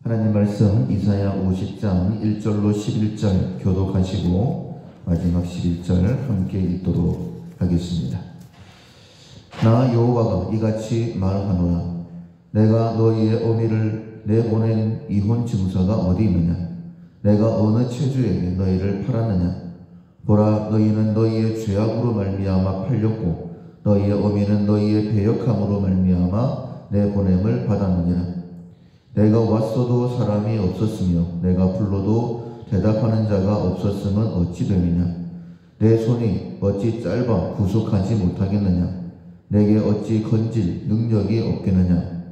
하나님 말씀 이사야 50장 1절로 11절 교독하시고 마지막 11절 함께 읽도록 하겠습니다. 나 여호와가 이같이 말하노라. 내가 너희의 어미를 내보낸 이혼 증서가 어디 있느냐? 내가 어느 체주에게 너희를 팔았느냐? 보라, 너희는 너희의 죄악으로 말미암아 팔렸고 너희의 어미는 너희의 배역함으로 말미암아 내보냄을 받았느니라. 내가 왔어도 사람이 없었으며 내가 불러도 대답하는 자가 없었으면 어찌 됨이냐? 내 손이 어찌 짧아 구속하지 못하겠느냐? 내게 어찌 건질 능력이 없겠느냐?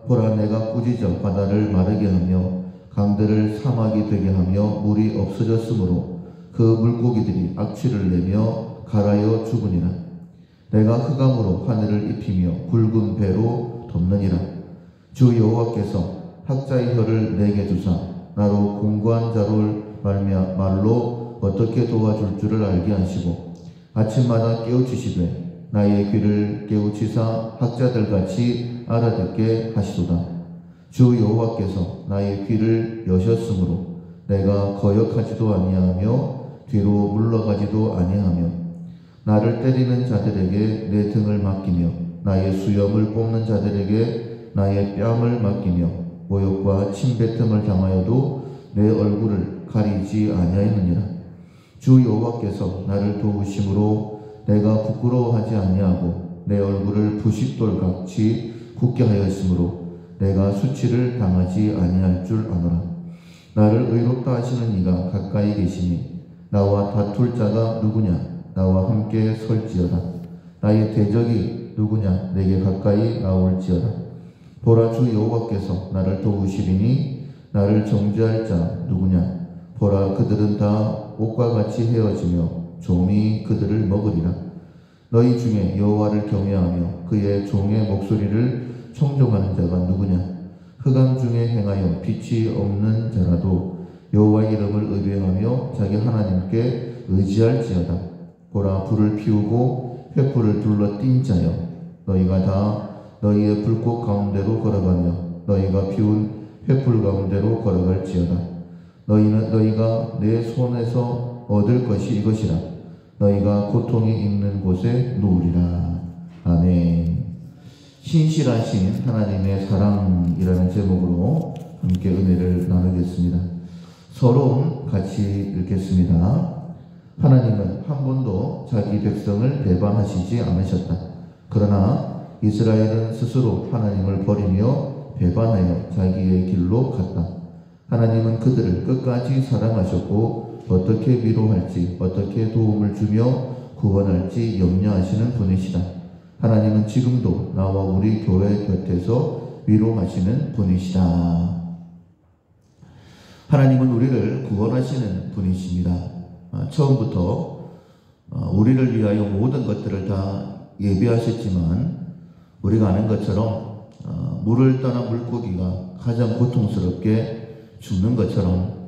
보라, 내가 꾸짖어 바다를 마르게 하며 강들을 사막이 되게 하며 물이 없어졌으므로 그 물고기들이 악취를 내며 갈아여 죽으니라. 내가 흑암으로 하늘을 입히며 굵은 배로 덮느니라. 주 여호와께서 학자의 혀를 내게 주사 나로 공고한 자를 말로 어떻게 도와줄 줄을 알게 하시고 아침마다 깨우치시되 나의 귀를 깨우치사 학자들같이 알아듣게 하시도다. 주 여호와께서 나의 귀를 여셨으므로 내가 거역하지도 아니하며 뒤로 물러가지도 아니하며 나를 때리는 자들에게 내 등을 맡기며 나의 수염을 뽑는 자들에게 나의 뺨을 맡기며 모욕과 침뱉음을 당하여도 내 얼굴을 가리지 아니하였느니라. 주 여호와께서 나를 도우심으로 내가 부끄러워하지 아니하고 내 얼굴을 부싯돌같이 굳게 하였으므로 내가 수치를 당하지 아니할 줄 아노라. 나를 의롭다 하시는 이가 가까이 계시니 나와 다툴 자가 누구냐? 나와 함께 설지어다. 나의 대적이 누구냐? 내게 가까이 나올지어다. 보라, 주 여호와께서 나를 도우시리니 나를 정죄할 자 누구냐? 보라, 그들은 다 옷과 같이 헤어지며 좀이 그들을 먹으리라. 너희 중에 여호와를 경외하며 그의 종의 목소리를 청종하는 자가 누구냐? 흑암 중에 행하여 빛이 없는 자라도 여호와의 이름을 의뢰하며 자기 하나님께 의지할지어다. 보라, 불을 피우고 횃불을 둘러 띈 자여, 너희가 다 너희의 불꽃 가운데로 걸어가며 너희가 피운 횃불 가운데로 걸어갈지어다. 너희가 내 손에서 얻을 것이 이것이라. 너희가 고통이 있는 곳에 누우리라. 아멘. 신실하신 하나님의 사랑이라는 제목으로 함께 은혜를 나누겠습니다. 서론 같이 읽겠습니다. 하나님은 한 번도 자기 백성을 배반하시지 않으셨다. 그러나 이스라엘은 스스로 하나님을 버리며 배반하여 자기의 길로 갔다. 하나님은 그들을 끝까지 사랑하셨고 어떻게 위로할지, 어떻게 도움을 주며 구원할지 염려하시는 분이시다. 하나님은 지금도 나와 우리 교회 곁에서 위로하시는 분이시다. 하나님은 우리를 구원하시는 분이십니다. 처음부터 우리를 위하여 모든 것들을 다 예비하셨지만 우리가 아는 것처럼 물을 떠난 물고기가 가장 고통스럽게 죽는 것처럼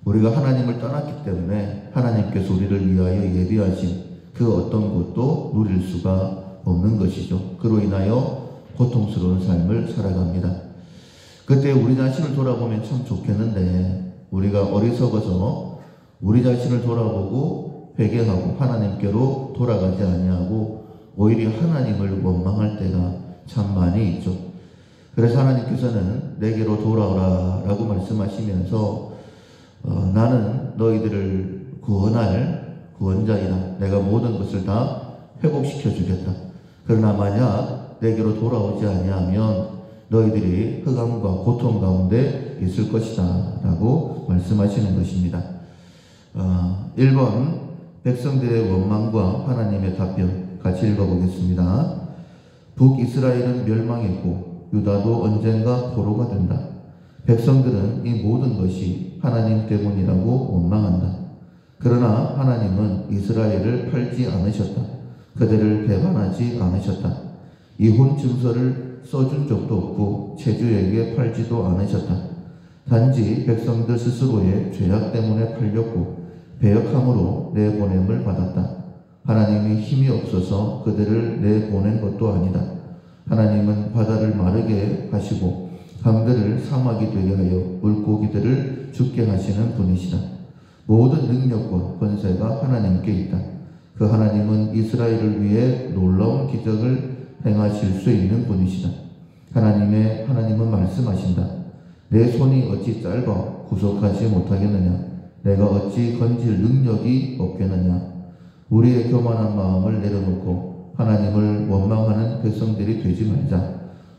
우리가 하나님을 떠났기 때문에 하나님께서 우리를 위하여 예비하신 그 어떤 것도 누릴 수가 없는 것이죠. 그로 인하여 고통스러운 삶을 살아갑니다. 그때 우리 자신을 돌아보면 참 좋겠는데 우리가 어리석어서 우리 자신을 돌아보고 회개하고 하나님께로 돌아가지 아니하고 오히려 하나님을 원망할 때가 참 많이 있죠. 그래서 하나님께서는 내게로 돌아오라 라고 말씀하시면서 나는 너희들을 구원할 구원자이라. 내가 모든 것을 다 회복시켜 주겠다. 그러나 만약 내게로 돌아오지 아니하면 너희들이 흑암과 고통 가운데 있을 것이다 라고 말씀하시는 것입니다. 1번 백성들의 원망과 하나님의 답변 같이 읽어보겠습니다. 북이스라엘은 멸망했고 유다도 언젠가 포로가 된다. 백성들은 이 모든 것이 하나님 때문이라고 원망한다. 그러나 하나님은 이스라엘을 팔지 않으셨다. 그들을 배반하지 않으셨다. 이혼 증서를 써준 적도 없고 체주에게 팔지도 않으셨다. 단지 백성들 스스로의 죄악 때문에 팔렸고 배역함으로 내보냄을 받았다. 하나님이 힘이 없어서 그들을 내보낸 것도 아니다. 하나님은 바다를 마르게 하시고 강들을 사막이 되게 하여 물고기들을 죽게 하시는 분이시다. 모든 능력과 권세가 하나님께 있다. 그 하나님은 이스라엘을 위해 놀라운 기적을 행하실 수 있는 분이시다. 하나님은 말씀하신다. 내 손이 어찌 짧아 구속하지 못하겠느냐? 내가 어찌 건질 능력이 없겠느냐? 우리의 교만한 마음을 내려놓고 하나님을 원망하는 백성들이 되지 말자.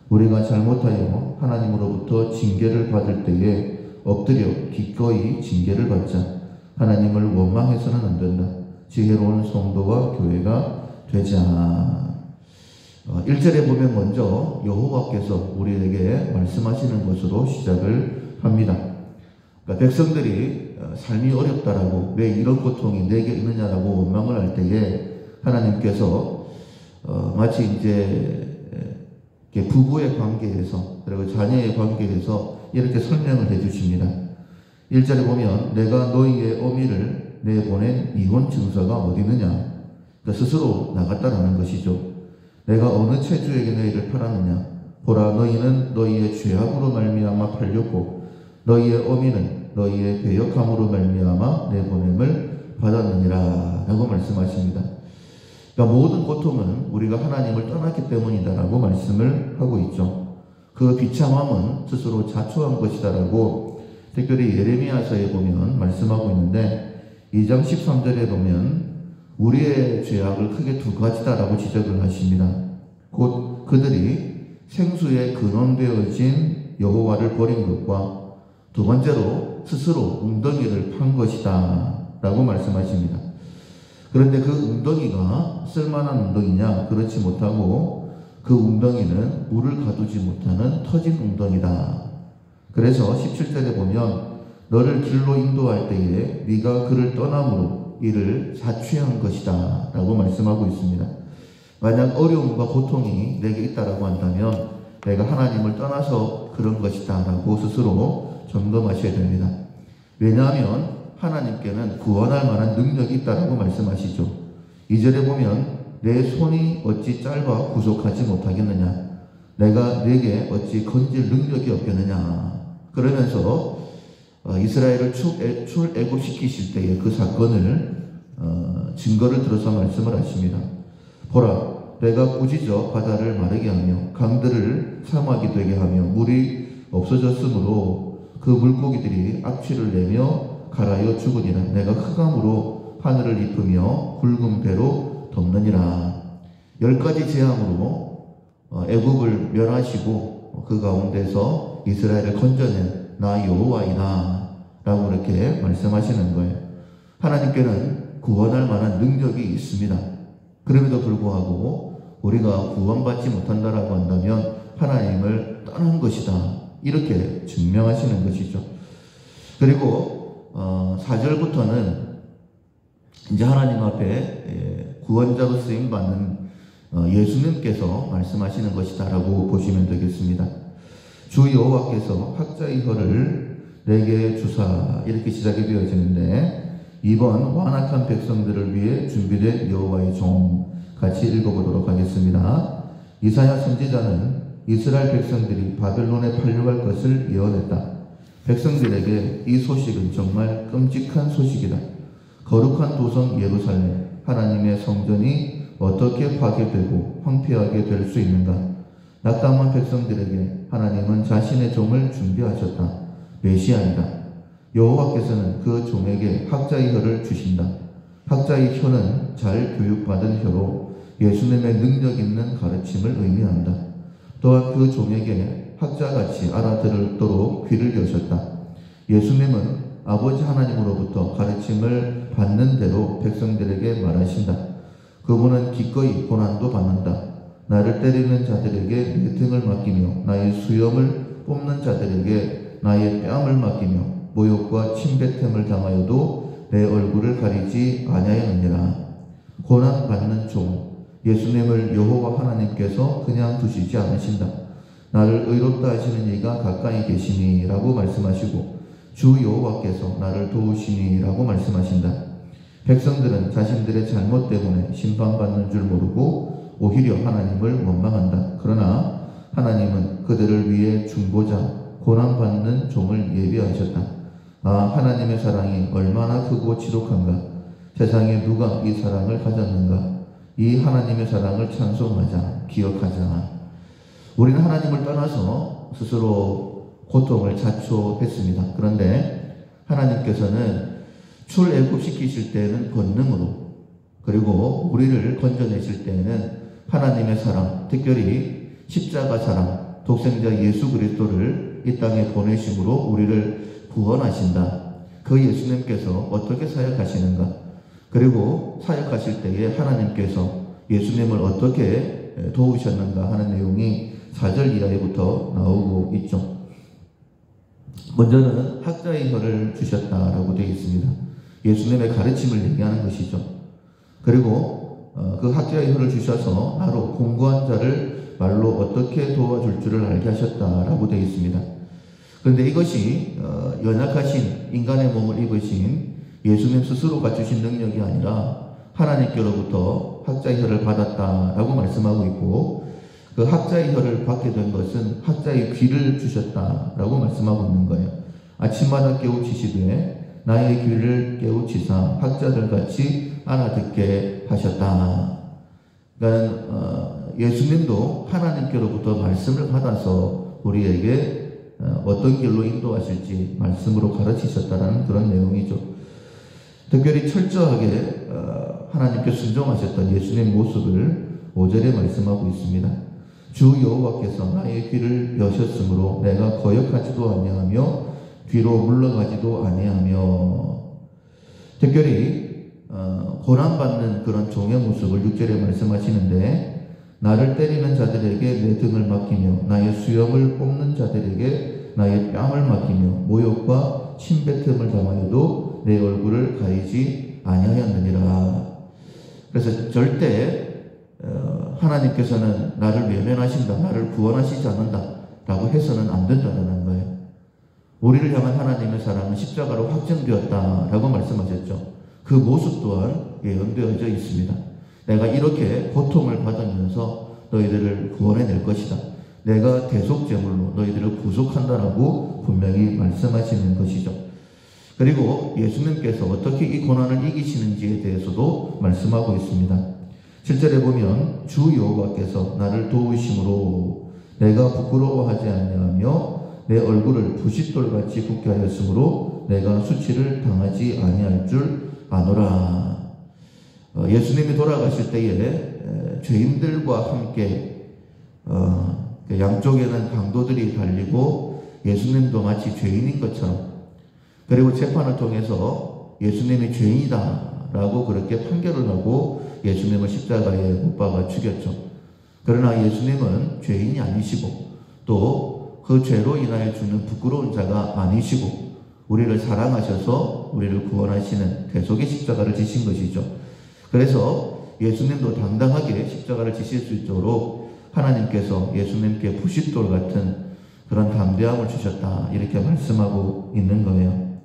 우리가 잘못하여 하나님으로부터 징계를 받을 때에 엎드려 기꺼이 징계를 받자. 하나님을 원망해서는 안 된다. 지혜로운 성도와 교회가 되자. 1절에 보면 먼저 여호와께서 우리에게 말씀하시는 것으로 시작을 합니다. 그러니까 백성들이 삶이 어렵다라고, 왜 이런 고통이 내게 있느냐라고 원망을 할 때에 하나님께서 마치 이제 부부의 관계에서, 그리고 자녀의 관계에서 이렇게 설명을 해 주십니다. 1절에 보면 내가 너희의 어미를 내보낸 이혼 증서가 어디 있느냐? 그러니까 스스로 나갔다라는 것이죠. 내가 어느 체주에게 너희를 팔았느냐? 보라, 너희는 너희의 죄악으로 말미암아 팔렸고 너희의 어미는 너희의 배역함으로 말미암아 내보냄을 받았느니라 라고 말씀하십니다. 그러니까 모든 고통은 우리가 하나님을 떠났기 때문이다라고 말씀을 하고 있죠. 그 비참함은 스스로 자초한 것이다라고 특별히 예레미야서에 보면 말씀하고 있는데 2장 13절에 보면 우리의 죄악을 크게 두 가지다라고 지적을 하십니다. 곧 그들이 생수에 근원되어진 여호와를 버린 것과 두 번째로 스스로 웅덩이를 판 것이다 라고 말씀하십니다. 그런데 그 웅덩이가 쓸만한 웅덩이냐? 그렇지 못하고 그 웅덩이는 물을 가두지 못하는 터진 웅덩이다. 그래서 17절에 보면 너를 길로 인도할 때에 네가 그를 떠남으로 이를 자취한 것이다 라고 말씀하고 있습니다. 만약 어려움과 고통이 내게 있다라고 한다면 내가 하나님을 떠나서 그런 것이다 라고 스스로 점검하셔야 됩니다. 왜냐하면 하나님께는 구원할 만한 능력이 있다라고 말씀하시죠. 2절에 보면 내 손이 어찌 짧아 구속하지 못하겠느냐? 내가 내게 어찌 건질 능력이 없겠느냐? 그러면서 이스라엘을 출애굽시키실 때의 그 사건을 증거를 들어서 말씀을 하십니다. 보라, 내가 꾸짖어 바다를 마르게 하며 강들을 사막이 되게 하며 물이 없어졌으므로 그 물고기들이 악취를 내며 갈아여 죽으니라. 내가 흑암으로 하늘을 입으며 굵은 배로 덮느니라. 10가지 재앙으로 애굽을 멸하시고 그 가운데서 이스라엘을 건져낸 나 여호와이다 라고 이렇게 말씀하시는 거예요. 하나님께는 구원할 만한 능력이 있습니다. 그럼에도 불구하고 우리가 구원받지 못한다라고 한다면 하나님을 떠난 것이다 이렇게 증명하시는 것이죠. 그리고 4절부터는 이제 하나님 앞에 구원자로 쓰임받는 예수님께서 말씀하시는 것이다 라고 보시면 되겠습니다. 주 여호와께서 학자의 혀를 내게 주사 이렇게 시작이 되어지는데 이번 완악한 백성들을 위해 준비된 여호와의 종 같이 읽어보도록 하겠습니다. 이사야 선지자는 이스라엘 백성들이 바벨론에 팔려갈 것을 예언했다. 백성들에게 이 소식은 정말 끔찍한 소식이다. 거룩한 도성 예루살렘, 하나님의 성전이 어떻게 파괴되고 황폐하게 될 수 있는가? 낙담한 백성들에게 하나님은 자신의 종을 준비하셨다. 메시아이다. 여호와께서는 그 종에게 학자의 혀를 주신다. 학자의 혀는 잘 교육받은 혀로 예수님의 능력 있는 가르침을 의미한다. 또한 그 종에게 학자같이 알아들도록 귀를 여셨다. 예수님은 아버지 하나님으로부터 가르침을 받는 대로 백성들에게 말하신다. 그분은 기꺼이 고난도 받는다. 나를 때리는 자들에게 내 등을 맡기며 나의 수염을 뽑는 자들에게 나의 뺨을 맡기며 모욕과 침뱉음을 당하여도 내 얼굴을 가리지 아니하였느니라. 고난받는 종 예수님을 여호와 하나님께서 그냥 두시지 않으신다. 나를 의롭다 하시는 이가 가까이 계시니 라고 말씀하시고 주 여호와께서 나를 도우시니 라고 말씀하신다. 백성들은 자신들의 잘못 때문에 심판받는 줄 모르고 오히려 하나님을 원망한다. 그러나 하나님은 그들을 위해 중보자, 고난받는 종을 예비하셨다. 아, 하나님의 사랑이 얼마나 크고 지독한가. 세상에 누가 이 사랑을 가졌는가. 이 하나님의 사랑을 찬송하자, 기억하자. 우리는 하나님을 떠나서 스스로 고통을 자초했습니다. 그런데 하나님께서는 출애굽시키실 때에는 권능으로, 그리고 우리를 건져내실 때에는 하나님의 사랑, 특별히 십자가 사랑, 독생자 예수 그리스도를 이 땅에 보내심으로 우리를 구원하신다. 그 예수님께서 어떻게 사역하시는가? 그리고 사역하실 때에 하나님께서 예수님을 어떻게 도우셨는가 하는 내용이 4절 이하에부터 나오고 있죠. 먼저는 학자의 혀를 주셨다라고 되어 있습니다. 예수님의 가르침을 얘기하는 것이죠. 그리고 그 학자의 혀를 주셔서 나로 공고한 자를 말로 어떻게 도와줄 줄을 알게 하셨다라고 되어 있습니다. 그런데 이것이 연약하신 인간의 몸을 입으신 예수님 스스로가 주신 능력이 아니라 하나님께로부터 학자의 혀를 받았다라고 말씀하고 있고, 그 학자의 혀를 받게 된 것은 학자의 귀를 주셨다라고 말씀하고 있는 거예요. 아침마다 깨우치시되 나의 귀를 깨우치사 학자들같이 알아듣게 하셨다. 그러니까 예수님도 하나님께로부터 말씀을 받아서 우리에게 어떤 길로 인도하실지 말씀으로 가르치셨다는 그런 내용이죠. 특별히 철저하게 하나님께 순종하셨던 예수님의 모습을 5절에 말씀하고 있습니다. 주 여호와께서 나의 귀를 여셨으므로 내가 거역하지도 아니하며 뒤로 물러가지도 아니하며. 특별히 고난받는 그런 종의 모습을 6절에 말씀하시는데, 나를 때리는 자들에게 내 등을 맡기며 나의 수염을 뽑는 자들에게 나의 뺨을 맡기며 모욕과 침뱉음을 당하여도 내 얼굴을 가리지 아니하였느니라. 그래서 절대 하나님께서는 나를 외면하신다, 나를 구원하시지 않는다 라고 해서는 안 된다는 거예요. 우리를 향한 하나님의 사랑은 십자가로 확정되었다 라고 말씀하셨죠. 그 모습 또한 예언되어져 있습니다. 내가 이렇게 고통을 받으면서 너희들을 구원해낼 것이다. 내가 대속제물로 너희들을 구속한다라고 분명히 말씀하시는 것이죠. 그리고 예수님께서 어떻게 이 고난을 이기시는지에 대해서도 말씀하고 있습니다. 7절에 보면 주 여호와께서 나를 도우심으로 내가 부끄러워하지 아니하며 내 얼굴을 부싯돌같이 굳게 하였으므로 내가 수치를 당하지 아니할 줄 아노라. 예수님이 돌아가실 때에 죄인들과 함께 양쪽에는 강도들이 달리고 예수님도 마치 죄인인 것처럼, 그리고 재판을 통해서 예수님이 죄인이다 라고 그렇게 판결을 하고 예수님을 십자가에 못 박아 죽였죠. 그러나 예수님은 죄인이 아니시고 또 그 죄로 인하여 죽는 부끄러운 자가 아니시고 우리를 사랑하셔서 우리를 구원하시는 대속의 십자가를 지신 것이죠. 그래서 예수님도 당당하게 십자가를 지실 수 있도록 하나님께서 예수님께 부싯돌 같은 그런 담대함을 주셨다, 이렇게 말씀하고 있는 거예요.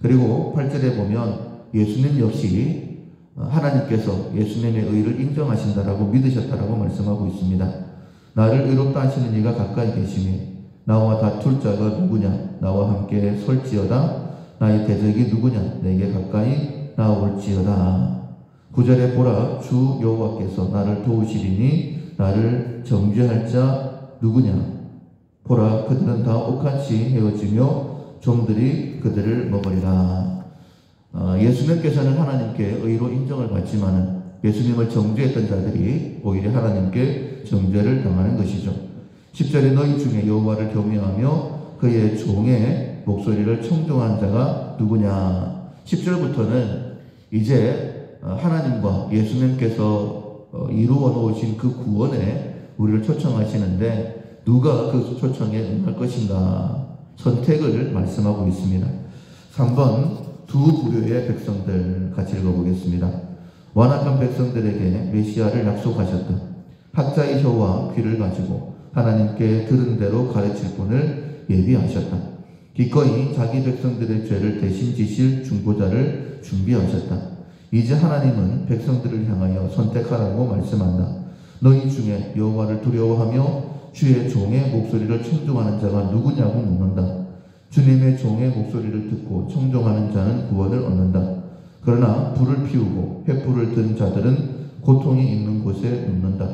그리고 8절에 보면 예수님 역시 하나님께서 예수님의 의를 인정하신다라고 믿으셨다라고 말씀하고 있습니다. 나를 의롭다 하시는 이가 가까이 계시니 나와 다툴 자가 누구냐? 나와 함께 설지어다. 나의 대적이 누구냐? 내게 가까이 나올지어다. 9절에 보라, 주 여호와께서 나를 도우시리니 나를 정죄할 자 누구냐? 보라, 그들은 다 옷같이 헤어지며 좀들이 그들을 먹으리라. 예수님께서는 하나님께 의로 인정을 받지만은 예수님을 정죄했던 자들이 오히려 하나님께 정죄를 당하는 것이죠. 10절에 너희 중에 여호와를 경외하며 그의 종의 목소리를 청종한 자가 누구냐. 10절부터는 이제 하나님과 예수님께서 이루어 놓으신 그 구원에 우리를 초청하시는데 누가 그 초청에 응할 것인가 선택을 말씀하고 있습니다. 3번 두 부류의 백성들 같이 읽어보겠습니다. 완악한 백성들에게 메시아를 약속하셨다. 학자의 혀와 귀를 가지고 하나님께 들은 대로 가르칠 분을 예비하셨다. 기꺼이 자기 백성들의 죄를 대신 지실 중보자를 준비하셨다. 이제 하나님은 백성들을 향하여 선택하라고 말씀한다. 너희 중에 여호와를 두려워하며 주의 종의 목소리를 청종하는 자가 누구냐고 묻는다. 주님의 종의 목소리를 듣고 청종하는 자는 구원을 얻는다. 그러나 불을 피우고 횃불을 든 자들은 고통이 있는 곳에 눕는다.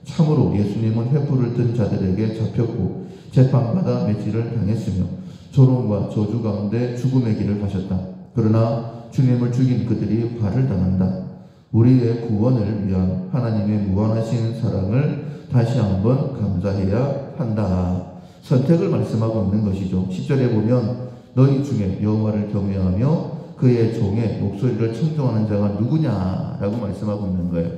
참으로 예수님은 횃불을 든 자들에게 잡혔고 재판받아 매질을 당했으며 조롱과 저주 가운데 죽음의 길을 가셨다. 그러나 주님을 죽인 그들이 발을 당한다. 우리의 구원을 위한 하나님의 무한하신 사랑을 다시 한번 감사해야 한다. 선택을 말씀하고 있는 것이죠. 10절에 보면 너희 중에 여호와를 경외하며 그의 종의 목소리를 청종하는 자가 누구냐라고 말씀하고 있는 거예요.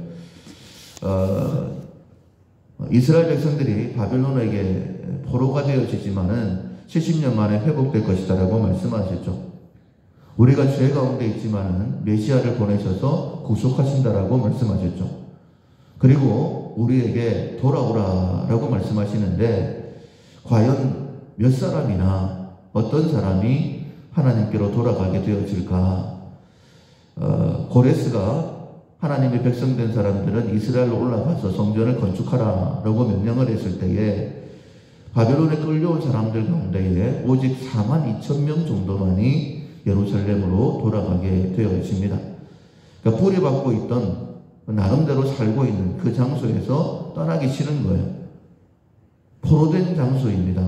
이스라엘 백성들이 바벨론에게 포로가 되어지지만은 70년 만에 회복될 것이다 라고 말씀하셨죠. 우리가 죄 가운데 있지만은 메시아를 보내셔서 구속하신다라고 말씀하셨죠. 그리고 우리에게 돌아오라 라고 말씀하시는데 과연 몇 사람이나 어떤 사람이 하나님께로 돌아가게 되어질까? 고레스가 하나님의 백성된 사람들은 이스라엘로 올라가서 성전을 건축하라 라고 명령을 했을 때에 바벨론에 끌려온 사람들 가운데에 오직 42,000명 정도만이 예루살렘으로 돌아가게 되어집니다. 그러니까 뿌리박고 있던 나름대로 살고 있는 그 장소에서 떠나기 싫은 거예요. 포로된 장소입니다.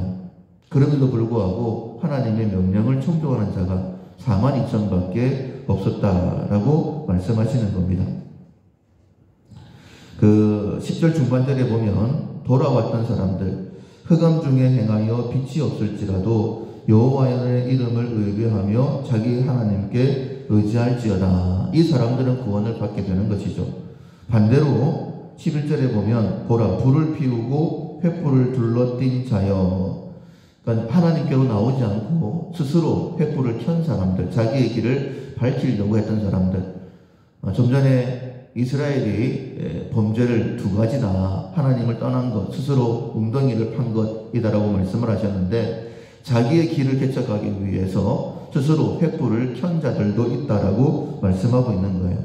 그럼에도 불구하고 하나님의 명령을 청종하는 자가 42,000밖에 없었다라고 말씀하시는 겁니다. 그 10절 중반절에 보면 돌아왔던 사람들 흑암 중에 행하여 빛이 없을지라도 여호와의 이름을 의뢰하며 자기 하나님께 의지할지어다. 이 사람들은 구원을 받게 되는 것이죠. 반대로 11절에 보면 보라 불을 피우고 횃불을 둘러띈 자여. 그러니까 하나님께로 나오지 않고 스스로 횃불을 켠 사람들, 자기의 길을 밝히려고 했던 사람들. 좀 전에 이스라엘이 범죄를 두 가지다. 하나님을 떠난 것, 스스로 웅덩이를 판 것이다라고 말씀을 하셨는데 자기의 길을 개척하기 위해서 스스로 횃불을 켠 자들도 있다라고 말씀하고 있는 거예요.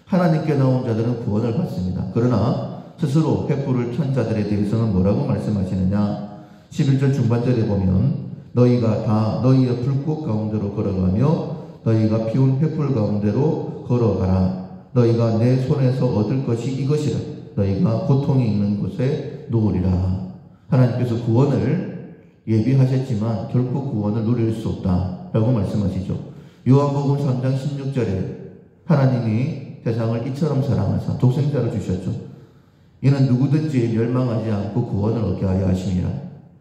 하나님께 나온 자들은 구원을 받습니다. 그러나 스스로 횃불을 켠 자들에 대해서는 뭐라고 말씀하시느냐? 11절 중반절에 보면 너희가 다 너희의 불꽃 가운데로 걸어가며 너희가 피운 횃불 가운데로 걸어가라. 너희가 내 손에서 얻을 것이 이것이라. 너희가 고통이 있는 곳에 놓으리라. 하나님께서 구원을 예비하셨지만 결코 구원을 누릴 수 없다라고 말씀하시죠. 요한복음 3장 16절에 하나님이 세상을 이처럼 사랑하사 독생자를 주셨죠. 이는 누구든지 멸망하지 않고 구원을 얻게 하려 하심이라.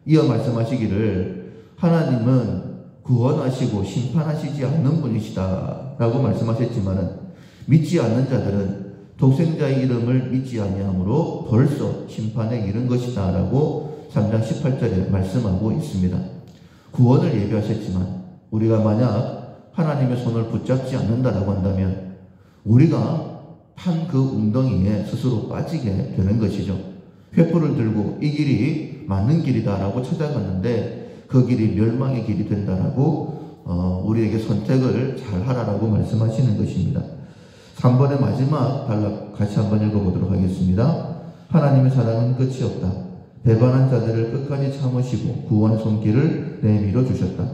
이어 말씀하시기를 하나님은 구원하시고 심판하시지 않는 분이시다 라고 말씀하셨지만은 믿지 않는 자들은 독생자의 이름을 믿지 아니하므로 벌써 심판에 이른 것이다 라고 3장 18절에 말씀하고 있습니다. 구원을 예비하셨지만 우리가 만약 하나님의 손을 붙잡지 않는다라고 한다면 우리가 판 그 웅덩이에 스스로 빠지게 되는 것이죠. 횃불을 들고 이 길이 맞는 길이다라고 찾아갔는데 그 길이 멸망의 길이 된다라고 우리에게 선택을 잘 하라라고 말씀하시는 것입니다. 3번의 마지막 단락 같이 한번 읽어보도록 하겠습니다. 하나님의 사랑은 끝이 없다. 배반한 자들을 끝까지 참으시고 구원의 손길을 내밀어 주셨다.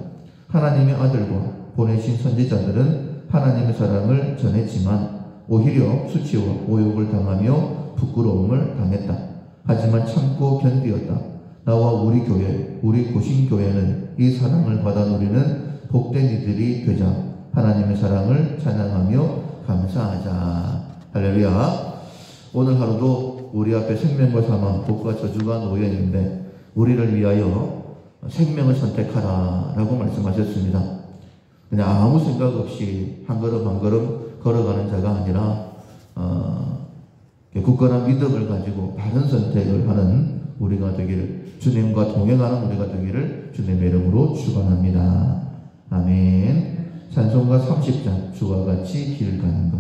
하나님의 아들과 보내신 선지자들은 하나님의 사랑을 전했지만 오히려 수치와 모욕을 당하며 부끄러움을 당했다. 하지만 참고 견디었다. 나와 우리 교회, 우리 고신교회는 이 사랑을 받아 누리는 복된 이들이 되자 하나님의 사랑을 찬양하며 감사하자. 할렐루야. 오늘 하루도 우리 앞에 생명과 사망, 복과 저주가 놓여 있는데 우리를 위하여 생명을 선택하라 라고 말씀하셨습니다. 그냥 아무 생각 없이 한 걸음 한 걸음 걸어가는 자가 아니라 굳건한 믿음을 가지고 바른 선택을 하는 우리가 되기를, 주님과 동행하는 우리가 되기를 주님의 이름으로 축원합니다. 아멘. 찬송가 30장 주와 같이 길 가는 것.